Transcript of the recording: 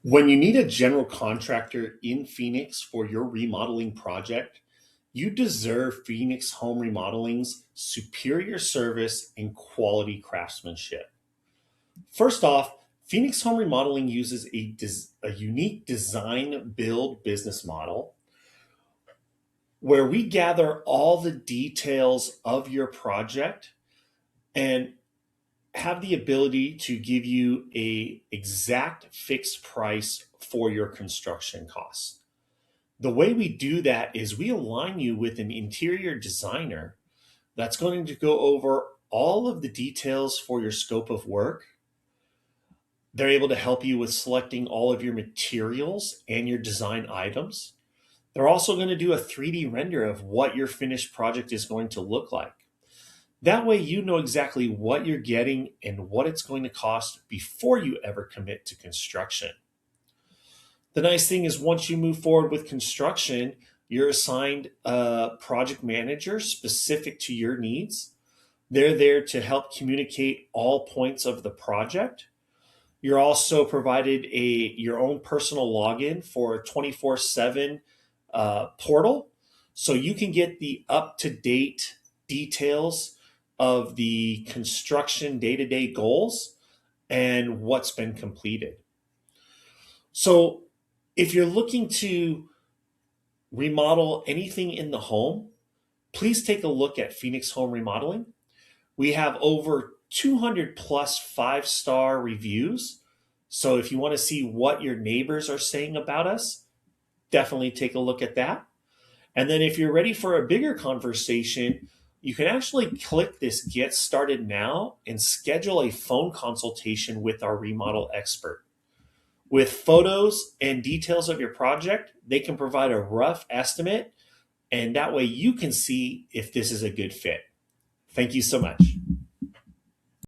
When you need a general contractor in Phoenix for your remodeling project, you deserve Phoenix Home Remodeling's superior service and quality craftsmanship. First off, Phoenix Home Remodeling uses a unique design build business model where we gather all the details of your project and have the ability to give you a exact fixed price for your construction costs. The way we do that is we align you with an interior designer that's going to go over all of the details for your scope of work. They're able to help you with selecting all of your materials and your design items. They're also going to do a 3D render of what your finished project is going to look like. That way, you know exactly what you're getting and what it's going to cost before you ever commit to construction. The nice thing is, once you move forward with construction, you're assigned a project manager specific to your needs. They're there to help communicate all points of the project. You're also provided your own personal login for a 24/7 portal, so you can get the up-to-date details of the construction day-to-day goals and what's been completed. So if you're looking to remodel anything in the home, please take a look at Phoenix Home Remodeling. We have over 200 plus five-star reviews. So if you want to see what your neighbors are saying about us, definitely take a look at that. And then if you're ready for a bigger conversation, you can actually click this Get Started Now and schedule a phone consultation with our remodel expert. With photos and details of your project, they can provide a rough estimate, and that way you can see if this is a good fit. Thank you so much.